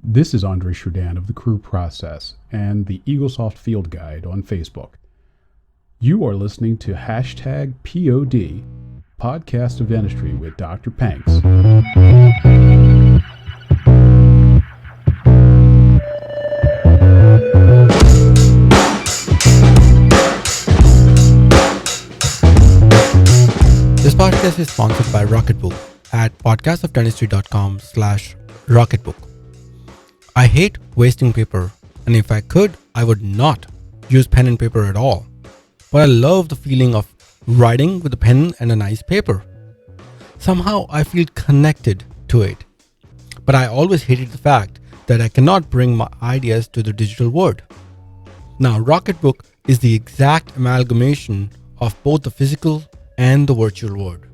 This is Andre Chardin of the Crew Process and the Eaglesoft Field Guide on Facebook. You are listening to hashtag POD, Podcast of Dentistry with Dr. Panks. This podcast is sponsored by Rocketbook at podcastofdentistry.com/rocketbook. I hate wasting paper, and if I could, I would not use pen and paper at all. But I love the feeling of writing with a pen and a nice paper. Somehow I feel connected to it. But I always hated the fact that I cannot bring my ideas to the digital world. Now, Rocketbook is the exact amalgamation of both the physical and the virtual world.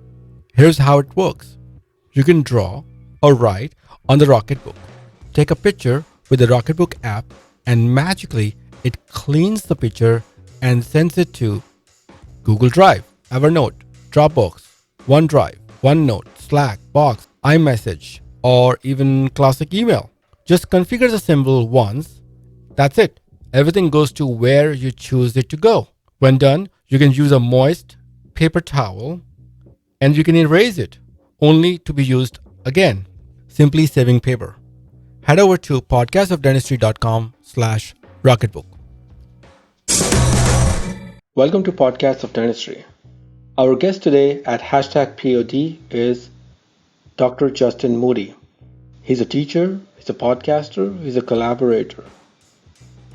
Here's how it works. You can draw or write on the Rocketbook. Take a picture with the Rocketbook app and magically it cleans the picture and sends it to Google Drive, Evernote, Dropbox, OneDrive, OneNote, Slack, Box, iMessage, or even classic email. Just configure the symbol once. That's it. Everything goes to where you choose it to go. When done, you can use a moist paper towel and you can erase it, only to be used again, simply saving paper. Head over to podcastofdentistry.com/rocketbook. Welcome to Podcast of Dentistry. Our guest today at hashtag POD is Dr. Justin Moody. He's a teacher, he's a podcaster, he's a collaborator.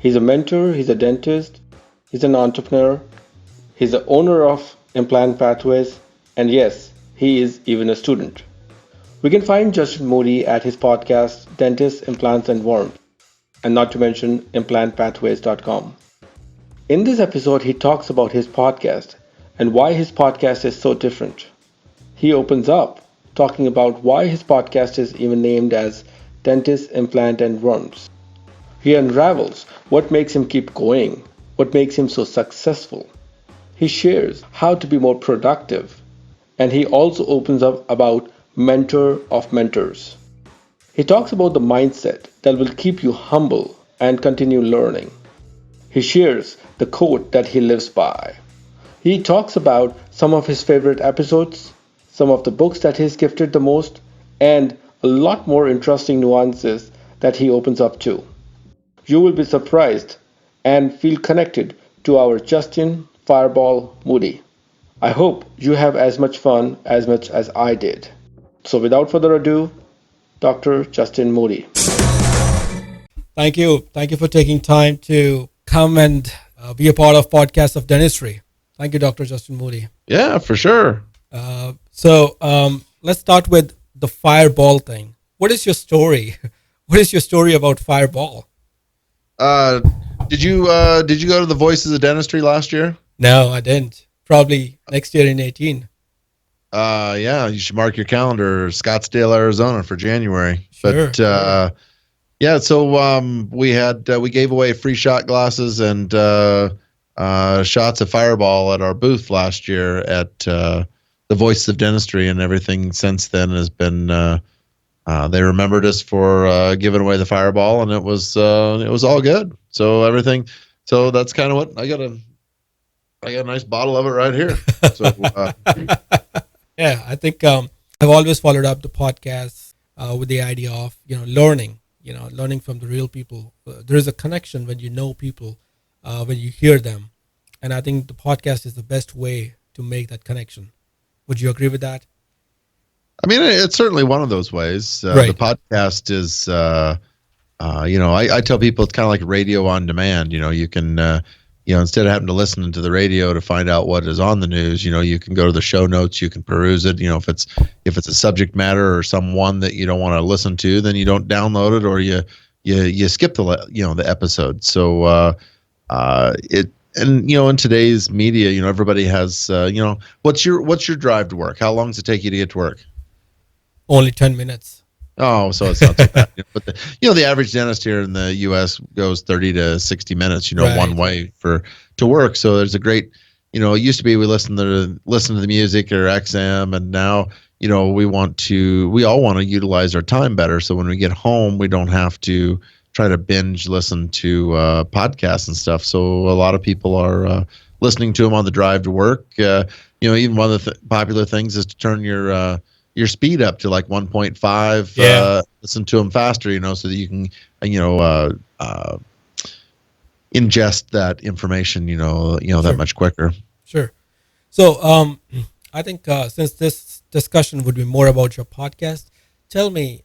He's a mentor, he's a dentist, he's an entrepreneur, he's the owner of Implant Pathways, and yes, he is even a student. We can find Justin Moody at his podcast, Dentists, Implants, and Worms, and not to mention implantpathways.com. In this episode, he talks about his podcast and why his podcast is so different. He opens up talking about why his podcast is even named as Dentists, Implant, and Worms. He unravels what makes him keep going, what makes him so successful. He shares how to be more productive, and he also opens up about mentor of mentors. He talks about the mindset that will keep you humble and continue learning. He shares the quote that he lives by. He talks about some of his favorite episodes, some of the books that he's gifted the most, and a lot more interesting nuances that he opens up to. You will be surprised and feel connected to our Justin Fireball Moody. I hope you have as much fun as much as I did. So without further ado, Dr. Justin Moody. Thank you. Thank you for taking time to come and be a part of Podcast of Dentistry. Thank you, Dr. Justin Moody. Yeah, for sure. So let's start with the fireball thing. What is your story? What is your story about fireball? Did you go to the Voices of Dentistry last year? No, I didn't. Probably next year in 18. Yeah, you should mark your calendar, Scottsdale, Arizona for January. Sure. But yeah, so we gave away free shot glasses and shots of Fireball at our booth last year at the Voices of Dentistry, and everything since then has been. They remembered us for giving away the Fireball, and it was all good. So everything. So that's kind of what I got a nice bottle of it right here. So. Yeah, I think I've always followed up the podcast with the idea of learning from the real people. There is a connection when you know people, when you hear them, and I think the podcast is the best way to make that connection. Would you agree with that? I mean, it's certainly one of those ways. Right. The podcast is, I tell people it's kind of like radio on demand. You can. Instead of having to listen to the radio to find out what is on the news, you can go to the show notes, you can peruse it. If it's a subject matter or someone that you don't want to listen to, then you don't download it, or you skip the episode. So in today's media, everybody has what's your drive to work? How long does it take you to get to work? Only 10 minutes. Oh, so it's not too bad. But the average dentist here in the U.S. goes 30 to 60 minutes, Right. one way to work. So there's a great, it used to be we listen to the music or XM, and now we all want to utilize our time better. So when we get home, we don't have to try to binge listen to podcasts and stuff. So a lot of people are listening to them on the drive to work. Even one of the popular things is to turn your speed up to like 1.5. Listen to them faster, so that you can, ingest that information, Sure. that much quicker. Sure. So I think since this discussion would be more about your podcast, tell me,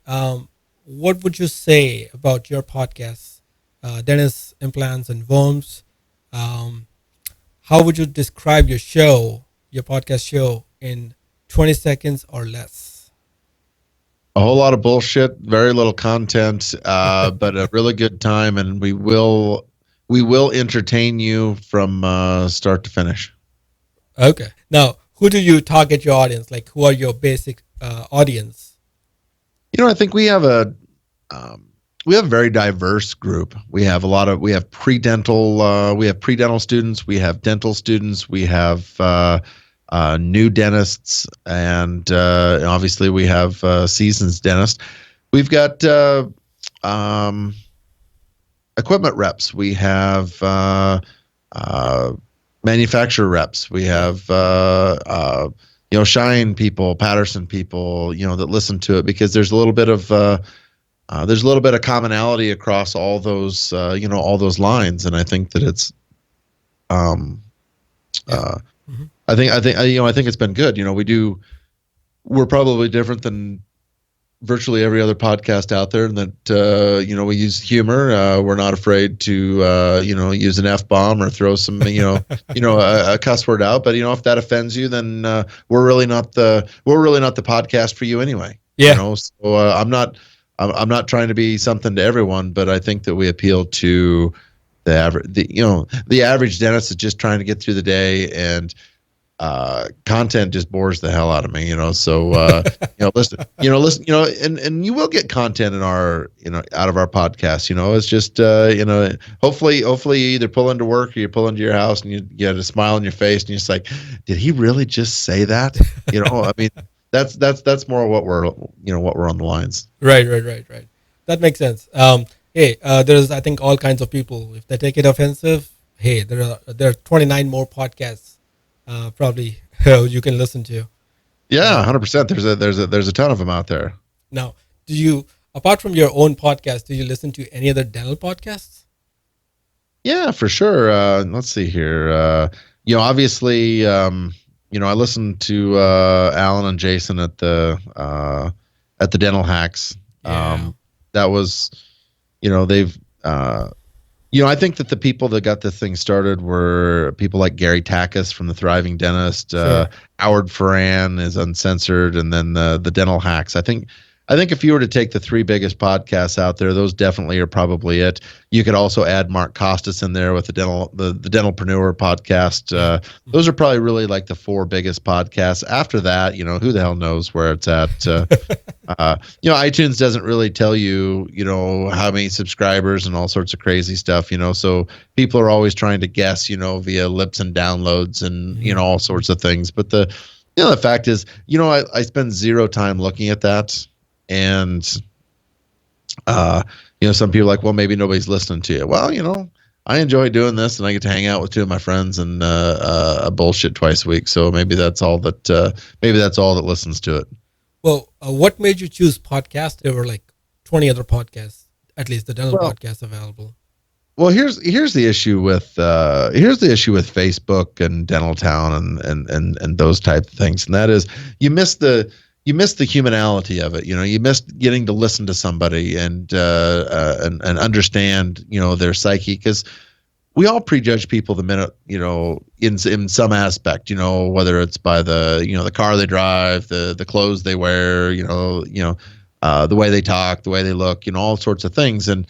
what would you say about your podcast, Dentists, Implants, and Worms? How would you describe your podcast show, in 20 seconds or less? A whole lot of bullshit, very little content, but a really good time, and we will entertain you from start to finish. Okay. Now, who do you target your audience? Like, who are your basic audience? I think we have a very diverse group. We have pre-dental students, we have dental students, we have new dentists, and obviously we have seasoned dentists. We've got equipment reps. We have manufacturer reps. We have Shine people, Patterson people, that listen to it, because there's a little bit of commonality across all those all those lines, and I think that it's I think it's been good. We're probably different than virtually every other podcast out there, and that we use humor. We're not afraid to use an F-bomb or throw some a cuss word out. But if that offends you, then we're really not the podcast for you anyway. Yeah. So I'm not trying to be something to everyone, but I think that we appeal to the average dentist is just trying to get through the day, and content just bores the hell out of me, so listen, and you will get content in our out of our podcast. It's just hopefully you either pull into work or you pull into your house and you get a smile on your face and you're just like, did he really just say that? I mean, that's more what we're on the lines. Right. That makes sense. Hey, there's, I think, all kinds of people. If they take it offensive, hey, there are 29 more podcasts probably you can listen to. Yeah, 100%. There's a ton of them out there. Now, do you, apart from your own podcast, do you listen to any other dental podcasts? Yeah, for sure. Let's see here. Obviously, I listened to Alan and Jason at the Dental Hacks. Yeah. That was, they've. I think that the people that got this thing started were people like Gary Takis from the Thriving Dentist. Sure. Howard Ferran is Uncensored, and then the Dental Hacks. I think if you were to take the three biggest podcasts out there, those definitely are probably it. You could also add Mark Costas in there with the Dentalpreneur podcast. Those are probably really like the four biggest podcasts. After that, who the hell knows where it's at. iTunes doesn't really tell you, how many subscribers and all sorts of crazy stuff, so people are always trying to guess, via lips and downloads and, all sorts of things. But the fact is, I spend zero time looking at that. And, some people are like, well, maybe nobody's listening to you. Well, I enjoy doing this, and I get to hang out with two of my friends and bullshit twice a week. So maybe that's all that listens to it. Well, what made you choose podcast? There were like 20 other podcasts, at least the dental podcasts available. Well, here's the issue with Facebook and Dental Town and those type of things, and that is you miss the humanality of it. You miss getting to listen to somebody and understand their psyche, because we all prejudge people the minute in some aspect, whether it's by the car they drive, the clothes they wear, the way they talk, the way they look, all sorts of things. And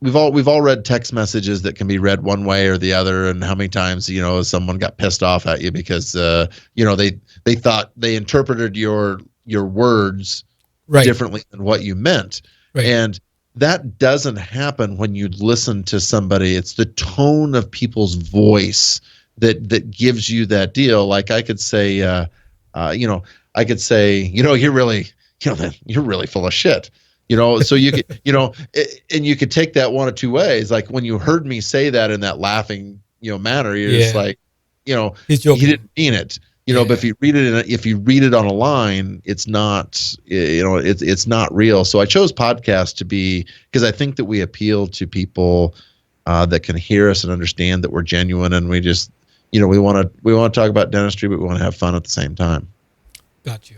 we've all read text messages that can be read one way or the other, and how many times someone got pissed off at you because they thought they interpreted your words differently than what you meant. Right. And that doesn't happen when you listen to somebody. It's the tone of people's voice that gives you that deal. Like I could say, I could say, you're really full of shit. So you could, and you could take that one of two ways. Like when you heard me say that in that laughing, manner, you're just like, He's he joking. didn't mean it. But if you read it on a line, it's not, it's not real. So I chose podcasts to be, because I think that we appeal to people that can hear us and understand that we're genuine, and we just, we want to talk about dentistry, but we want to have fun at the same time. Got you.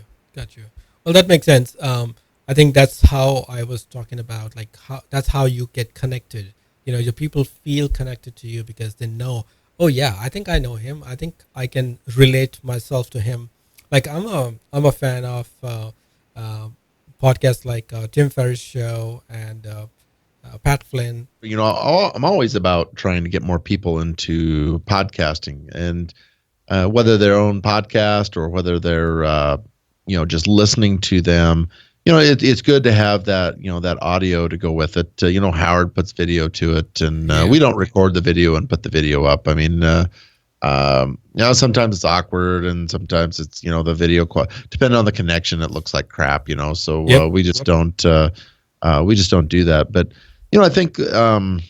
Well, that makes sense. I think that's how I was talking about, like that's how you get connected. Your people feel connected to you because they know, oh yeah, I think I know him. I think I can relate myself to him. Like I'm a fan of podcasts like Tim Ferriss show and Pat Flynn. I'm always about trying to get more people into podcasting, and whether their own podcast or whether they're just listening to them. It's good to have that, that audio to go with it. Howard puts video to it, and we don't record the video and put the video up. I mean, sometimes it's awkward, and sometimes it's, the video depending on the connection, it looks like crap, so we just don't do that. But, I think, some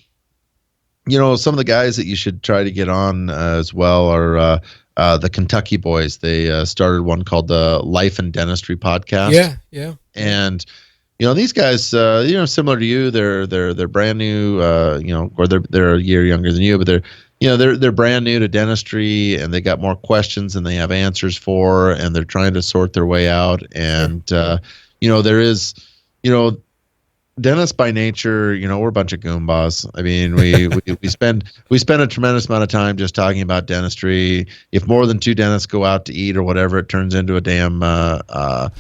of the guys that you should try to get on as well are the Kentucky boys. They started one called the Life and Dentistry podcast. Yeah. And these guys, similar to you, they're brand new, or they're a year younger than you, but they're brand new to dentistry, and they got more questions than they have answers for, and they're trying to sort their way out. And there is, dentists by nature, we're a bunch of goombas. I mean, we spend a tremendous amount of time just talking about dentistry. If more than two dentists go out to eat or whatever, it turns into a damn a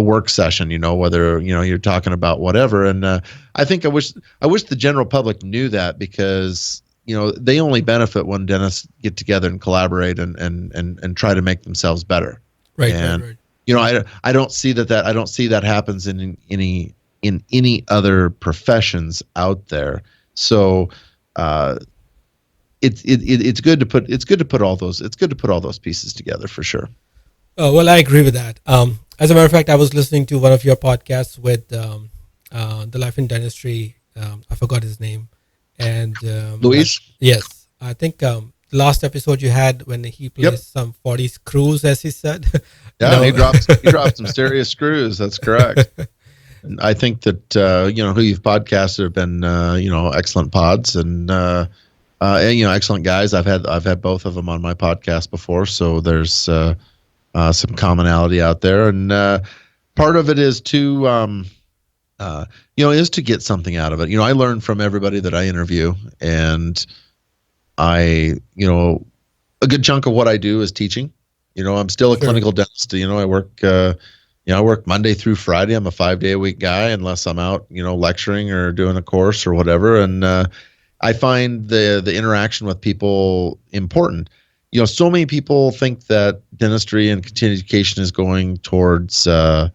work session, whether you're talking about whatever. And I think I wish the general public knew that, because they only benefit when dentists get together and collaborate and try to make themselves better. Right. I don't see that happens in any other professions out there. So it's good to put all those pieces together for sure. Oh, well, I agree with that. As a matter of fact, I was listening to one of your podcasts with the Life in Dentistry. I forgot his name. And Luis? Yes. I think the last episode you had when he plays some 40 screws, as he said. Yeah, he dropped some serious screws. That's correct. And I think that, who you've podcasted have been, excellent pods and excellent guys. I've had both of them on my podcast before. So there's some commonality out there. And part of it is to, is to get something out of it. I learn from everybody that I interview, and a good chunk of what I do is teaching. I'm still a clinical dentist. I work Monday through Friday. I'm a 5-day-a-week guy, unless I'm out, lecturing or doing a course or whatever. And I find the interaction with people important. So many people think that dentistry and continuing education is going towards online.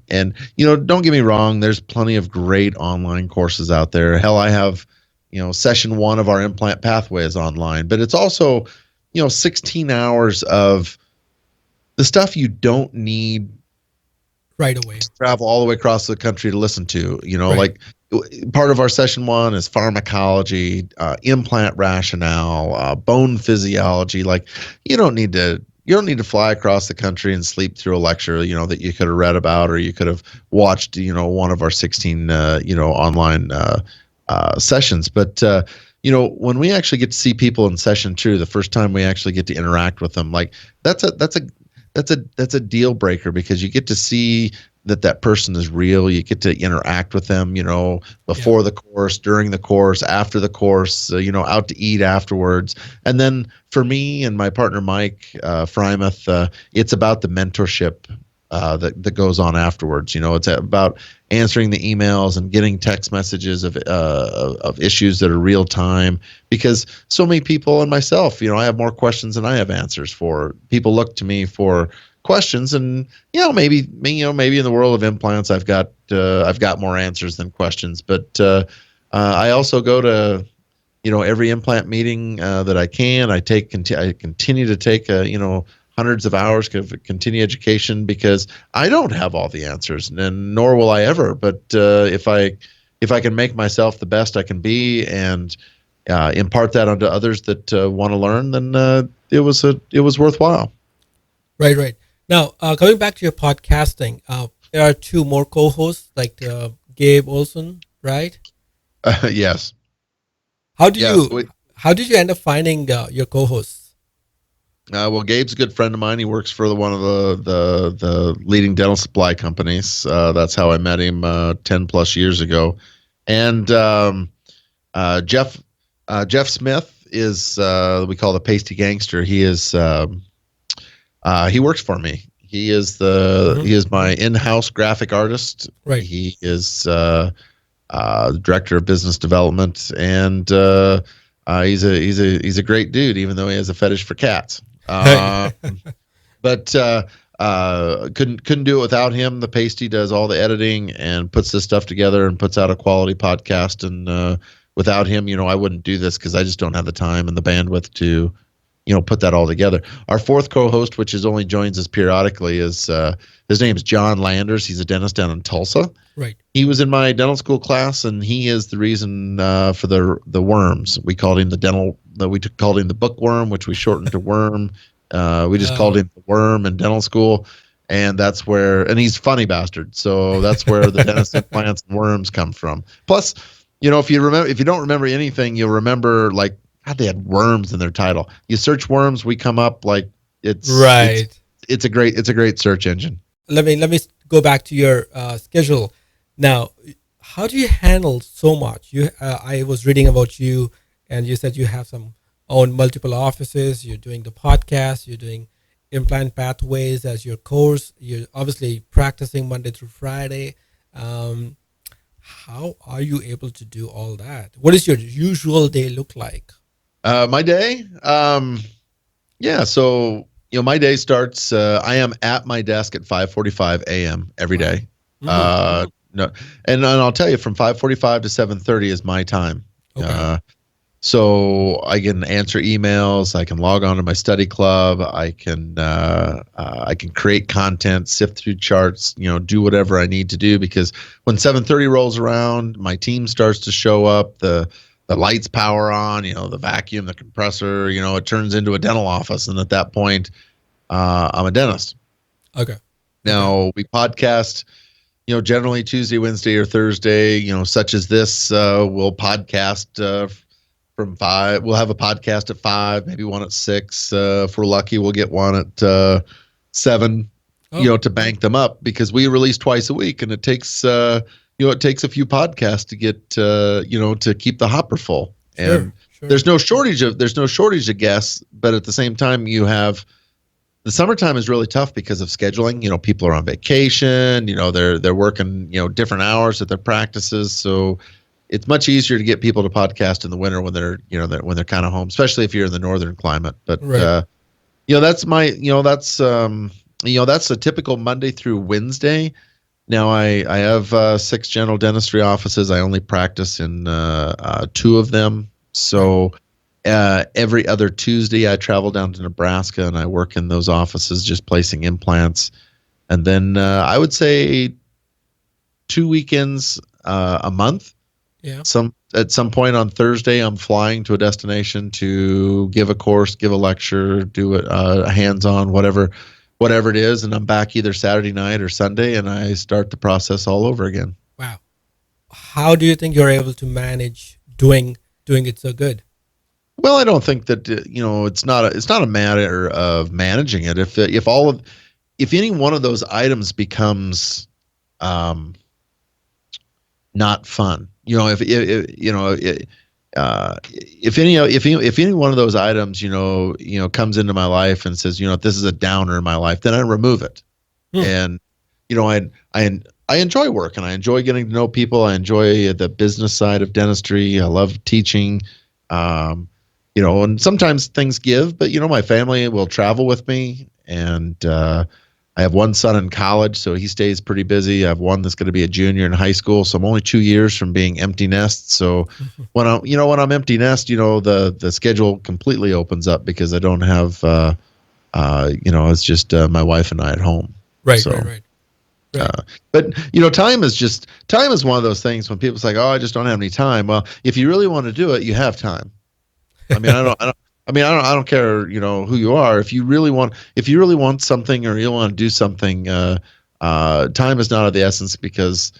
And, don't get me wrong, there's plenty of great online courses out there. Hell, I have, session 1 of our Implant Pathways online, but it's also, 16 hours of the stuff you don't need right away to travel all the way across the country to listen to. Right. Like part of our session 1 is pharmacology, implant rationale, bone physiology. Like you don't need to fly across the country and sleep through a lecture, that you could have read about, or you could have watched, one of our 16, online sessions. But, when we actually get to see people in session 2, the first time we actually get to interact with them, like that's a deal breaker, because you get to see that person is real. You get to interact with them, before the course, during the course, after the course, out to eat afterwards. And then for me and my partner, Mike Frymouth, it's about the mentorship that goes on afterwards. It's about answering the emails and getting text messages of issues that are real time, because so many people, and myself, I have more questions than I have answers for. People look to me for questions, and maybe in the world of implants I've got more answers than questions, but I also go to every implant meeting that I can. I continue to take hundreds of hours of continue education because I don't have all the answers, and nor will I ever. But if I can make myself the best I can be and impart that onto others that want to learn, then it was worthwhile. Right, right. Now, coming back to your podcasting, there are two more co-hosts, like Gabe Olson, right? Yes. How did you end up finding your co-hosts? Well, Gabe's a good friend of mine. He works for one of the leading dental supply companies. That's how I met him 10 plus years ago. And Jeff Smith is we call the pasty gangster. He is he works for me. He is he is my in-house graphic artist. Right. He is director of business development, and he's a great dude, even though he has a fetish for cats. But couldn't do it without him. The pasty does all the editing and puts this stuff together and puts out a quality podcast. And without him, I wouldn't do this because I just don't have the time and the bandwidth to put that all together. Our fourth co-host, which only joins us periodically, is his name is John Landers. He's a dentist down in Tulsa. Right. He was in my dental school class, and he is the reason for the worms. We called him called him the bookworm, which we shortened to worm. We just called him the worm in dental school, and that's where. And he's a funny bastard, so that's where the dentist implants and worms come from. Plus, if you don't remember anything, you'll remember like. God, they had worms in their title. You search worms, we come up like it's right. It's a great search engine. Let me go back to your schedule. Now, how do you handle so much? I was reading about you, and you said you have own multiple offices. You're doing the podcast. You're doing Implant Pathways as your course. You're obviously practicing Monday through Friday. How are you able to do all that? What does your usual day look like? My day, so my day starts. I am at my desk at 5:45 a.m. every day. Mm-hmm. No, and I'll tell you, from 5:45 to 7:30 is my time. Okay. So I can answer emails. I can log on to my study club. I can create content, sift through charts. Do whatever I need to do, because when 7:30 rolls around, my team starts to show up. The lights power on, the vacuum, the compressor, it turns into a dental office. And at that point, I'm a dentist. Okay. Now we podcast, generally Tuesday, Wednesday, or Thursday, such as this, we'll podcast from 5. We'll have a podcast at 5, maybe one at 6. If we're lucky, we'll get one at 7, to bank them up, because we release twice a week, and it takes, it takes a few podcasts to get, to keep the hopper full. And sure. there's no shortage of guests, but at the same time, the summertime is really tough because of scheduling. People are on vacation. They're working, different hours at their practices. So it's much easier to get people to podcast in the winter when they're kind of home, especially if you're in the northern climate. But right. that's a typical Monday through Wednesday. Now I have 6 general dentistry offices. I only practice in 2 of them. So every other Tuesday I travel down to Nebraska and I work in those offices, just placing implants. And then I would say 2 weekends a month. Yeah. At some point on Thursday, I'm flying to a destination to give a course, give a lecture, do a hands-on, whatever it is, and I'm back either Saturday night or Sunday, and I start the process all over again. Wow. How do you think you're able to manage doing it so good? Well, I don't think that it's not a matter of managing it. If any one of those items becomes not fun, if any one of those items, comes into my life and says, this is a downer in my life, then I remove it. And, I enjoy work, and I enjoy getting to know people. I enjoy the business side of dentistry. I love teaching, and sometimes things give, but, my family will travel with me, and, I have one son in college, so he stays pretty busy. I have one that's going to be a junior in high school, so I'm only 2 years from being empty nest. So when I'm empty nest, the schedule completely opens up because I don't have it's just my wife and I at home. Right, So, right, right. Right. But time is one of those things when people say, "Oh, I just don't have any time." Well, if you really want to do it, you have time. I mean, I don't care, who you are. If you really want something or you want to do something, time is not of the essence because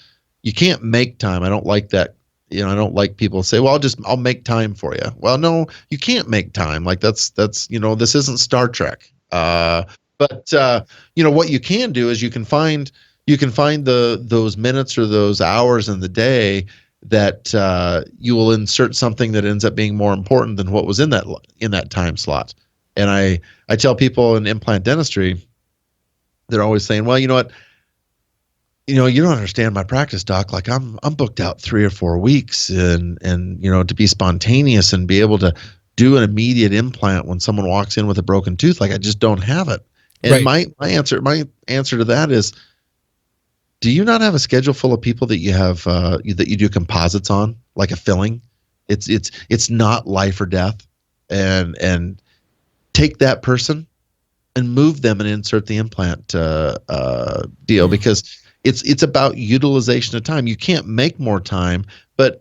you can't make time. I don't like that. I don't like people say, "Well, I'll make time for you." Well, no, you can't make time. Like that's this isn't Star Trek. But what you can do is you can find those minutes or those hours in the day that you will insert something that ends up being more important than what was in that time slot. And I tell people in implant dentistry, they're always saying, "Well, you know what? You don't understand my practice, doc. Like I'm booked out 3 or 4 weeks, and to be spontaneous and be able to do an immediate implant when someone walks in with a broken tooth, like I just don't have it." And Right. my answer to that is, do you not have a schedule full of people that you have that you do composites on, like a filling? It's not life or death, and take that person and move them and insert the implant deal because it's about utilization of time. You can't make more time, but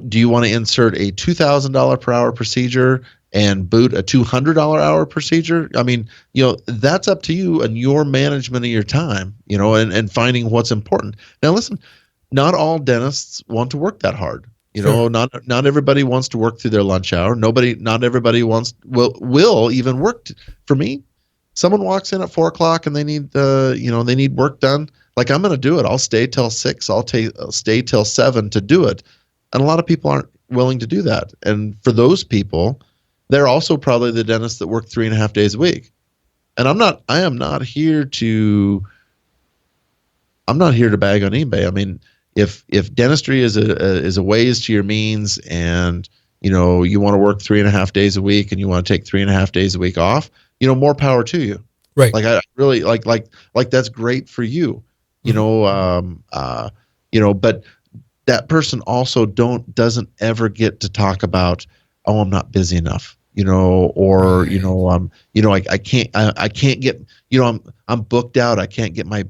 do you want to insert a $2,000 per hour procedure and boot a $200 hour procedure? I mean, that's up to you and your management of your time, and finding what's important. Now, listen, not all dentists want to work that hard. Sure. Not everybody wants to work through their lunch hour. Not everybody will even work. For me, someone walks in at 4:00 and they need work done. Like I'm going to do it. I'll stay till 6. I'll stay till 7 to do it. And a lot of people aren't willing to do that. And for those people, they're also probably the dentists that work 3.5 days a week. And I am not here to bag on eBay. I mean, if dentistry is a ways to your means and, you want to work 3.5 days a week and you want to take 3.5 days a week off, more power to you. Right. Like I really like that's great for you, but that person also doesn't ever get to talk about, "Oh, I'm not busy enough," or Right. I can't get, I'm booked out. I can't get my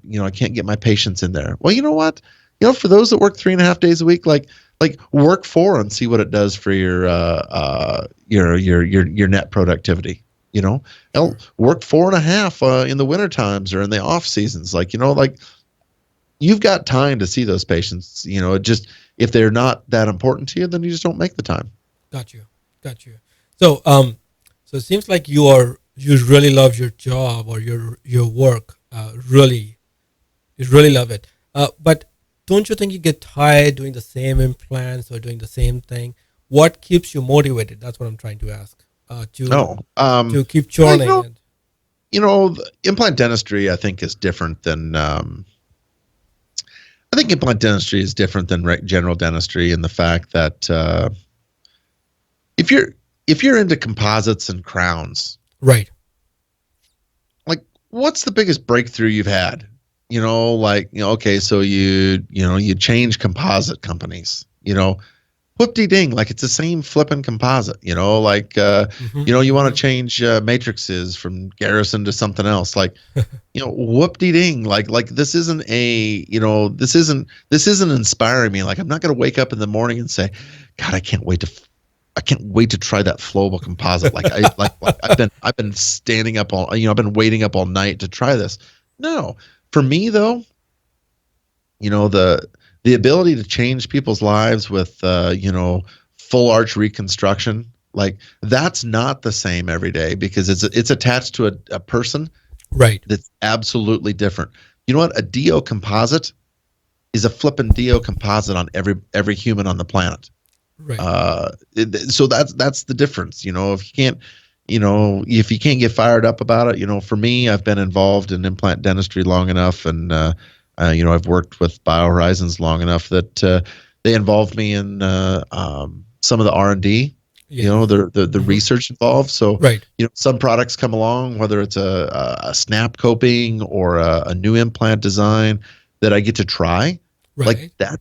patients in there. Well, you know what? For those that work 3.5 days a week, like work 4 and see what it does for your net productivity. Hell, work 4.5 in the winter times or in the off seasons. Like you've got time to see those patients. Just if they're not that important to you, then you just don't make the time. Got you. So, so it seems like you really love your job or your work. You really love it. But don't you think you get tired doing the same implants or doing the same thing? What keeps you motivated? That's what I'm trying to ask. To keep churning. The implant dentistry, I think, is different than. I think implant dentistry is different than general dentistry in the fact that if you're into composites and crowns, Right. like what's the biggest breakthrough you've had? Okay, so you change composite companies, whoop-de-ding, like it's the same flipping composite, you want to change matrices from Garrison to something else, like, whoop-de-ding, like this isn't this isn't inspiring me. Like I'm not going to wake up in the morning and say, "God, I can't wait to try that flowable composite." Like I've been standing up I've been waiting up all night to try this. No, for me though, the ability to change people's lives with full arch reconstruction, like that's not the same every day because it's attached to a person, Right. that's absolutely different. You know what? A DO composite is a flippin' DO composite on every human on the planet. Right. So that's the difference. If you can't get fired up about it, for me, I've been involved in implant dentistry long enough, and I've worked with BioHorizons long enough that they involved me in some of the R&D Yeah. You know, the research involved. So, Right. you know, some products come along, whether it's a snap coping or a new implant design that I get to try, like Right.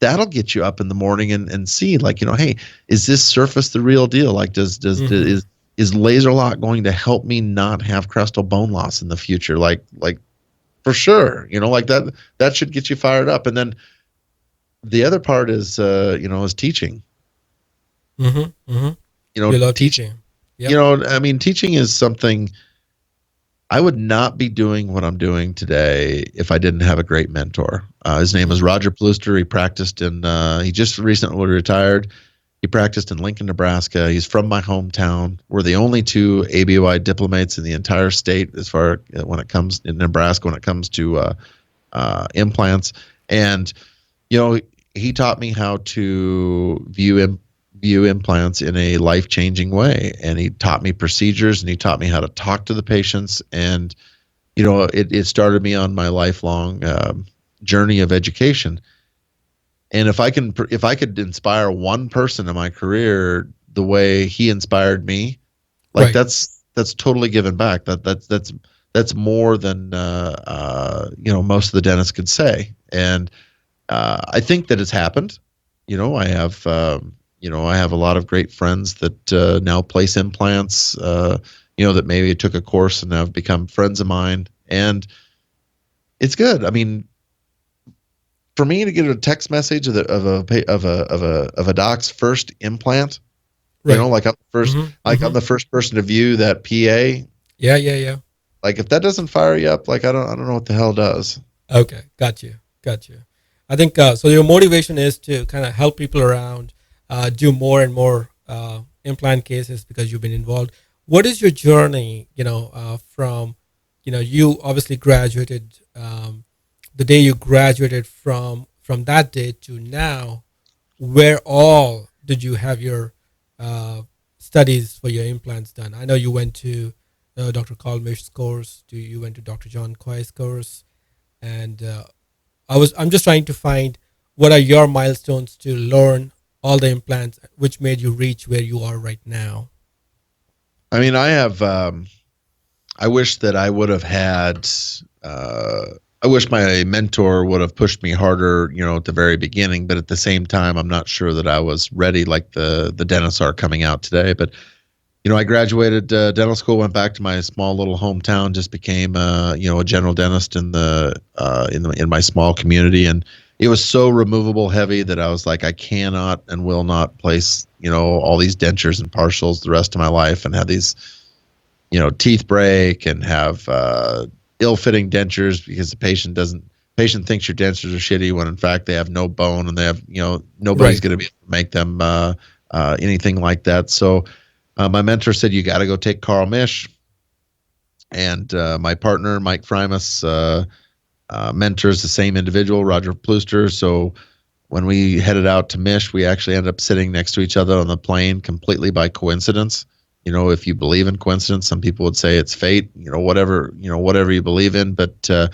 that'll get you up in the morning and see, like, you know, hey, is this surface the real deal? Like, is laser lock going to help me not have crestal bone loss in the future? Like for sure, you know, like that should get you fired up. And then the other part is, you know, is teaching. You know, You love teach. teaching. You Yep. know, I mean, teaching is something I would not be doing what I'm doing today if I didn't have a great mentor. His name is Roger Plooster. He practiced in, he just recently retired. He practiced in Lincoln, Nebraska. He's from my hometown. We're the only two ABOI diplomates in the entire state as far when it comes in Nebraska, when it comes to implants. And, you know, he taught me how to view implants in a life-changing way, and he taught me procedures, and he taught me how to talk to the patients. And you know, it started me on my lifelong journey of education. And if I could inspire one person in my career the way he inspired me, like Right. that's totally given back. That's more than you know, most of the dentists could say. And I think that it's happened. You know, I have I have a lot of great friends that now place implants. You know, that maybe took a course and have become friends of mine, and it's good. I mean, for me to get a text message of a doc's first implant, you know, Right. like I'm the first person to view that PA. Yeah. Like, if that doesn't fire you up, like I don't know what the hell does. Okay. Got you. I think so. Your motivation is to kind of help people around, do more and more implant cases because you've been involved. What is your journey? From, you obviously graduated. The day you graduated from that day to now, where all did you have your studies for your implants done? I know you went to Dr. Carl Mish's course. You went to Dr. John Koi's course, and I'm just trying to find what are your milestones to learn all the implants, which made you reach where you are right now. I mean, I have. I wish that I would have had. I wish my mentor would have pushed me harder, you know, at the very beginning. But at the same time, I'm not sure that I was ready, like the dentists are coming out today. But you know, I graduated dental school, went back to my small little hometown, just became a general dentist in my small community, and it was so removable heavy that I was like, I cannot and will not place, you know, all these dentures and partials the rest of my life and have these, you know, teeth break and have ill-fitting dentures because the patient thinks your dentures are shitty when in fact they have no bone and they have, you know, nobody's Right. going to be able to make them anything like that. So my mentor said, you got to go take Carl Mish. And my partner, Mike Frimus, mentors the same individual, Roger Plooster. So when we headed out to Mish, we actually ended up sitting next to each other on the plane completely by coincidence. You know, if you believe in coincidence, some people would say it's fate, whatever you believe in. But that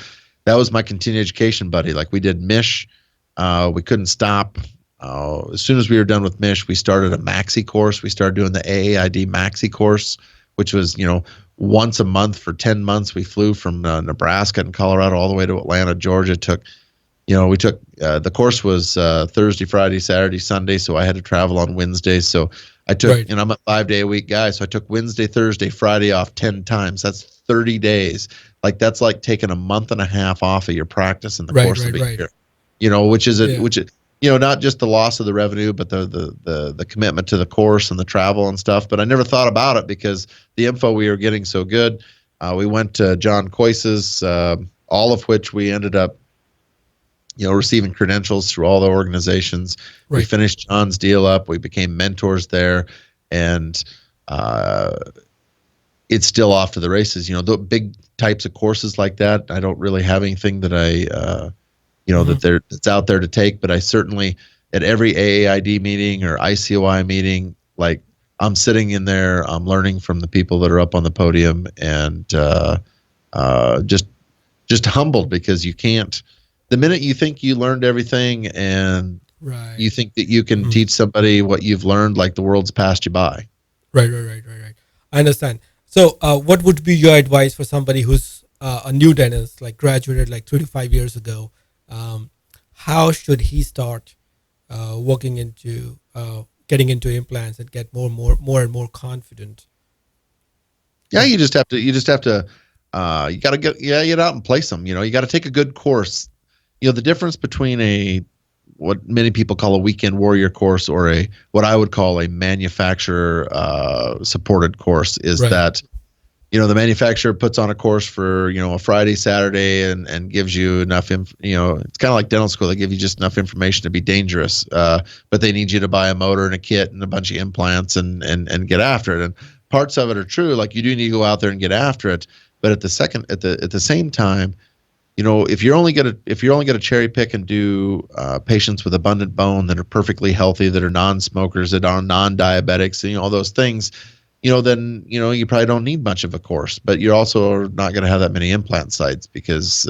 was my continuing education buddy. Like, we did Mish. We couldn't stop. As soon as we were done with Mish, we started a maxi course. We started doing the AAID maxi course, which was, once a month for 10 months. We flew from Nebraska and Colorado all the way to Atlanta, Georgia. The course was Thursday, Friday, Saturday, Sunday. So I had to travel on Wednesdays. So I took, Right. I'm a 5-day-a-week guy. So I took Wednesday, Thursday, Friday off 10 times. That's 30 days. Like, that's like taking a month and a half off of your practice in the course of a year, which is not just the loss of the revenue, but the commitment to the course and the travel and stuff. But I never thought about it because the info we were getting so good. We went to John Kois's, all of which we ended up, receiving credentials through all the organizations. Right. We finished John's deal up. We became mentors there, and it's still off to the races. The big types of courses like that, I don't really have anything that that's out there to take. But I certainly, at every AAID meeting or ICOI meeting, like, I'm sitting in there, I'm learning from the people that are up on the podium, and just humbled because you can't. The minute you think you learned everything and Right. You think that you can Mhm. teach somebody what you've learned like the world's passed you by. Right. I understand. So, what would be your advice for somebody who's a new dentist, like graduated like 3 to 5 years ago? Um, how should he start working into getting into implants and get more and more confident? Yeah, you just have to you got to get out and place them. You got to take a good course. The difference between what many people call a weekend warrior course or a what I would call a manufacturer supported course is Right. that the manufacturer puts on a course for a Friday, Saturday, and gives you enough. It's kind of like dental school. They give you just enough information to be dangerous, but they need you to buy a motor and a kit and a bunch of implants and get after it. And parts of it are true. Like you do need to go out there and get after it. But at the same time, if you're only gonna cherry pick and do patients with abundant bone that are perfectly healthy, that are non-smokers, that are non-diabetics, and all those things, then you probably don't need much of a course. But you're also not going to have that many implant sites because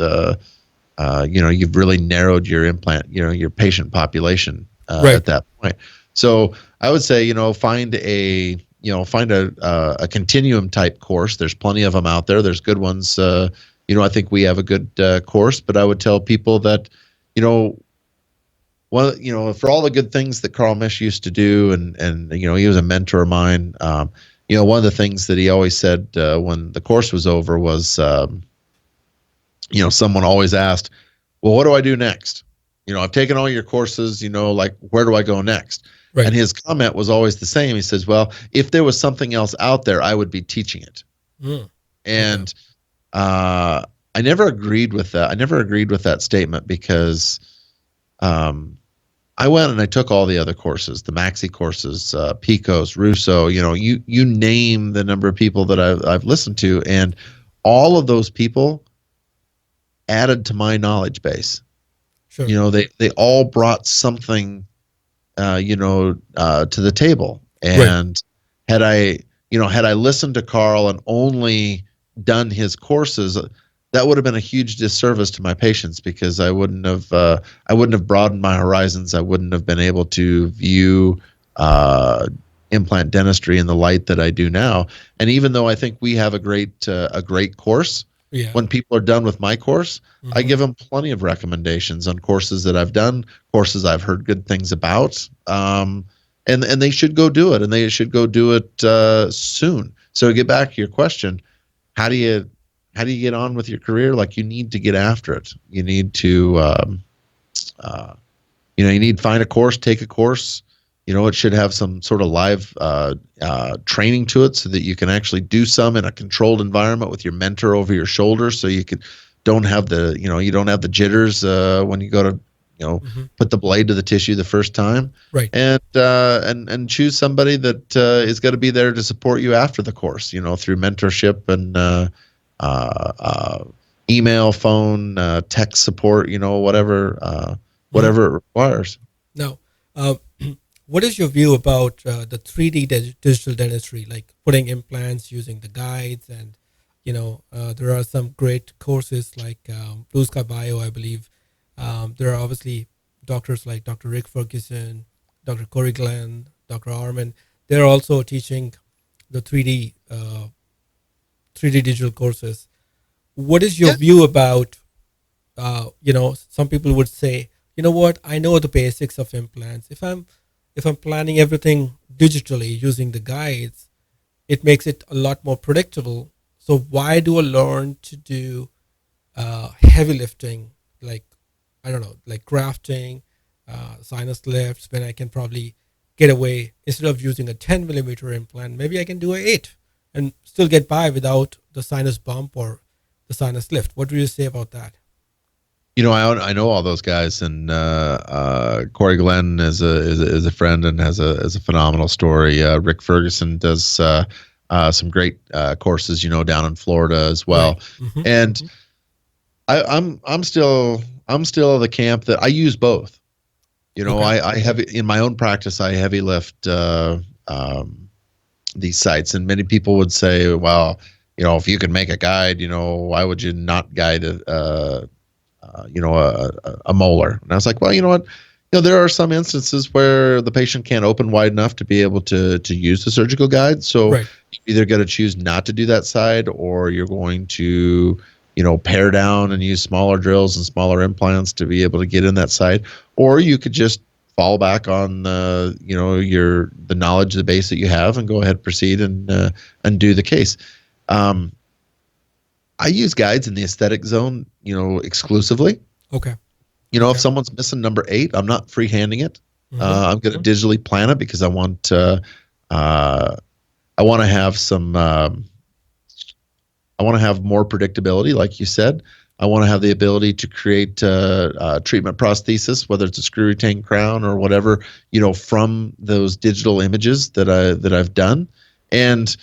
you've really narrowed your your patient population Right. at that point. So I would say find a continuum type course. There's plenty of them out there. There's good ones. I think we have a good course, but I would tell people that, for all the good things that Carl Misch used to do, and he was a mentor of mine. One of the things that he always said when the course was over was, someone always asked, well, what do I do next? I've taken all your courses, like, where do I go next? Right. And his comment was always the same. He says, well, if there was something else out there, I would be teaching it. Mm. And I never agreed with that. I never agreed with that statement because I went and I took all the other courses, the Maxi courses, Picos, Russo, you name the number of people that I've listened to, and all of those people added to my knowledge base. Sure. They all brought something, to the table. Right. And had I listened to Carl and only done his courses, that would have been a huge disservice to my patients because I wouldn't have broadened my horizons. I wouldn't have been able to view implant dentistry in the light that I do now. And even though I think we have a great course, Yeah. when people are done with my course, I give them plenty of recommendations on courses that I've done, courses I've heard good things about, and they should go do it, and they should go do it soon. So to get back to your question, how do you get on with your career? Like, you need to get after it. You need to you need to find a course, take a course. It should have some sort of live training to it so that you can actually do some in a controlled environment with your mentor over your shoulder, so you don't have the jitters when you go to put the blade to the tissue the first time. Right. And choose somebody that is going to be there to support you after the course, through mentorship and email, phone, text support, whatever it requires. Now, what is your view about the 3D digital dentistry, like putting implants using the guides? And, there are some great courses like Blue Sky Bio, I believe. There are obviously doctors like Dr. Rick Ferguson, Dr. Corey Glenn, Dr. Arman. They're also teaching the 3D digital courses. What is your view about, some people would say, you know what, I know the basics of implants. If I'm planning everything digitally using the guides, it makes it a lot more predictable. So why do I learn to do heavy lifting, like, I don't know, like grafting, sinus lifts, when I can probably get away, instead of using a 10 millimeter implant, maybe I can do a 8 and still get by without the sinus bump or the sinus lift. What do you say about that? I know all those guys, and Corey Glenn is a friend and has a phenomenal story. Rick Ferguson does some great courses, down in Florida as well. Right. Mm-hmm. And I'm still of the camp that I use both. Okay. I have in my own practice, I heavy lift these sites, and many people would say, well, if you could make a guide, why would you not guide a molar? And I was like, well, you know what? There are some instances where the patient can't open wide enough to be able to use the surgical guide. So Right. you're either going to choose not to do that side, or you're going to, pare down and use smaller drills and smaller implants to be able to get in that side. Or you could just fall back on the knowledge, the base that you have, and go ahead, proceed and do the case. I use guides in the aesthetic zone, exclusively. Okay. If someone's missing number 8, I'm not freehanding it. Mhm. I'm going to digitally plan it because I want to have some. I want to have more predictability, like you said. I want to have the ability to create treatment prosthesis, whether it's a screw retained crown or whatever, from those digital images that I've done. And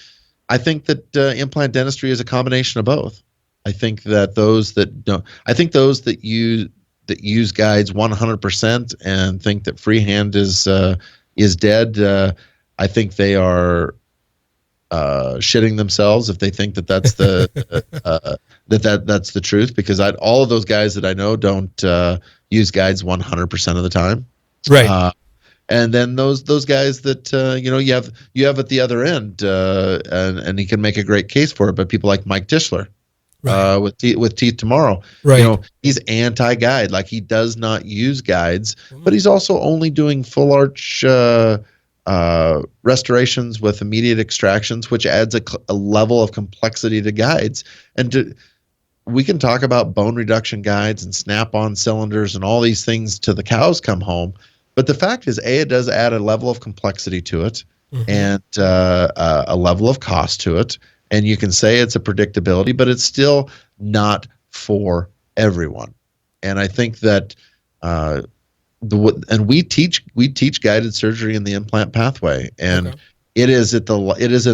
I think that implant dentistry is a combination of both. I think that those that don't. I think those that use guides 100% and think that freehand is dead. I think they are shitting themselves if they think that that's the that's the truth, because all of those guys that I know don't use guides 100% of the time. Right. And then those guys that you have at the other end, and he can make a great case for it. But people like Mike Tischler, Right. with Teeth Tomorrow, Right. he's anti-guide. Like, he does not use guides, Mhm. but he's also only doing full arch restorations with immediate extractions, which adds a level of complexity to guides. And we can talk about bone reduction guides and snap-on cylinders and all these things till the cows come home. But the fact is, it does add a level of complexity to it, Mhm. and a level of cost to it. And you can say it's a predictability, but it's still not for everyone. And I think that we teach guided surgery in the implant pathway, and Okay. it is in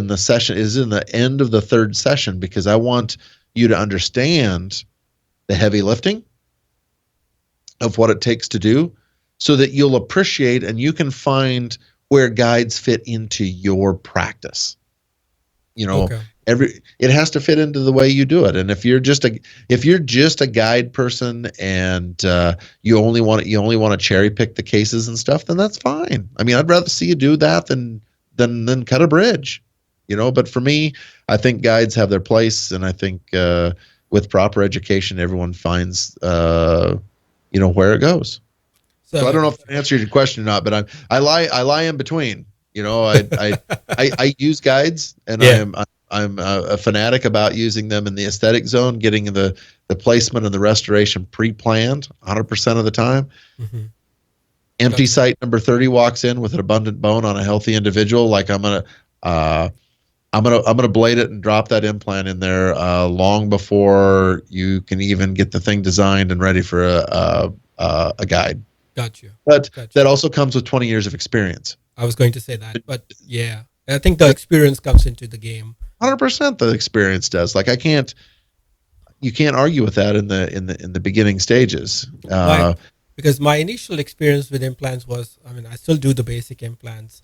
the session. It is in the end of the 3rd session, because I want you to understand the heavy lifting of what it takes to do, so that you'll appreciate and you can find where guides fit into your practice. Okay. It has to fit into the way you do it. And if you're just a guide person, and you only want to cherry pick the cases and stuff, then that's fine. I mean, I'd rather see you do that than cut a bridge. But for me, I think guides have their place, and I think with proper education, everyone finds where it goes. So I don't know if that answered your question or not, but I lie in between. I use guides, and Yeah. I'm a fanatic about using them in the aesthetic zone, getting the placement and the restoration pre-planned 100% of the time. Mm-hmm. Empty Gotcha. site number 30 walks in with an abundant bone on a healthy individual. Like, I'm gonna blade it and drop that implant in there long before you can even get the thing designed and ready for a guide. Got you. But Gotcha. that also comes with 20 years of experience. I was going to say that, but yeah, I think the experience comes into the game. 100% the experience does. Like, you can't argue with that in the beginning stages. Because my initial experience with implants was, I mean, I still do the basic implants,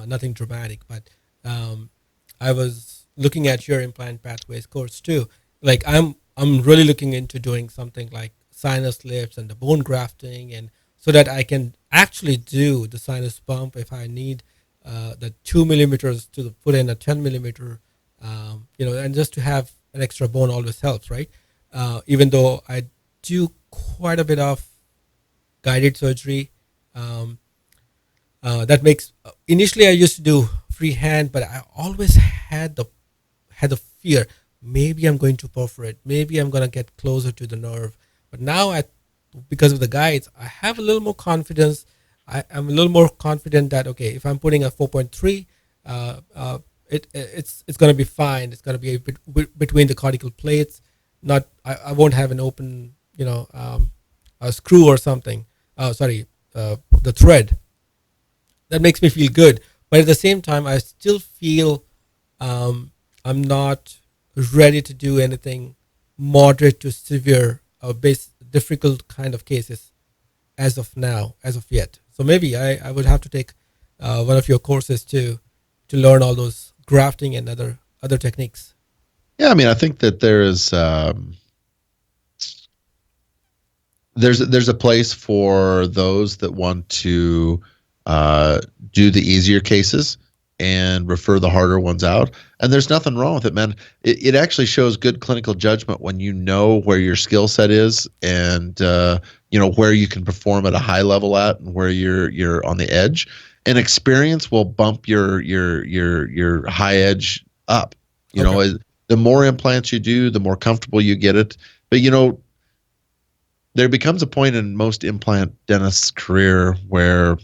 nothing dramatic, but I was looking at your Implant Pathways course too. Like, I'm really looking into doing something like sinus lifts and the bone grafting, and so that I can actually do the sinus bump if I need the 2 millimeters to put in a 10 millimeter, and just to have an extra bone always helps, right? Even though I do quite a bit of guided surgery, that makes initially I used to do freehand, but I always had the fear, maybe I'm going to perforate, maybe I'm going to get closer to the nerve. But now, because of the guides, I have a little more confidence. I'm a little more confident that, okay, if I'm putting a 4.3, it's going to be fine. It's going to be between the cortical plates. Not, I won't have an open, a screw or something. The thread. That makes me feel good. But at the same time, I still feel I'm not ready to do anything moderate to severe or difficult kind of cases as of yet. So maybe I would have to take one of your courses to learn all those grafting and other techniques. Yeah, I mean, I think that there is there's a place for those that want to do the easier cases and refer the harder ones out. And there's nothing wrong with it, man. It actually shows good clinical judgment when you know where your skill set is and where you can perform at a high level at and where you're on the edge. And experience will bump your high edge up. The more implants you do, the more comfortable you get it. But there becomes a point in most implant dentists' career where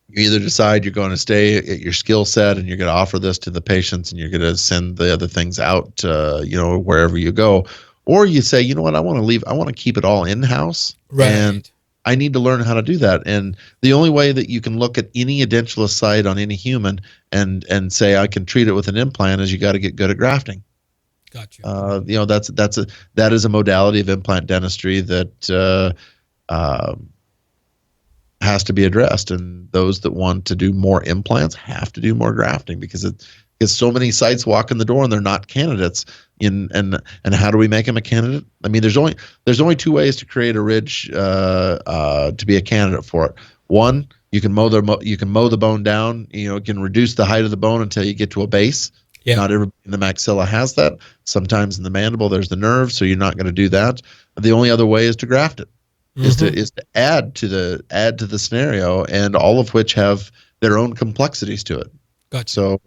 you either decide you're going to stay at your skill set and you're going to offer this to the patients and you're going to send the other things out, wherever you go, or you say, you know what, I want to leave. I want to keep it all in-house. Right. And I need to learn how to do that. And the only way that you can look at any edentulous site on any human and say I can treat it with an implant is you got to get good at grafting. Gotcha. That is a modality of implant dentistry that has to be addressed, and those that want to do more implants have to do more grafting because so many sites walk in the door and they're not candidates. And how do we make them a candidate? I mean, there's only two ways to create a ridge to be a candidate for it. One, you can mow the bone down. You can reduce the height of the bone until you get to a base. Yeah. Not everybody in the maxilla has that. Sometimes in the mandible there's the nerve, so you're not going to do that. The only other way is to graft it. Mm-hmm. Is to add to the scenario, and all of which have their own complexities to it. Gotcha. So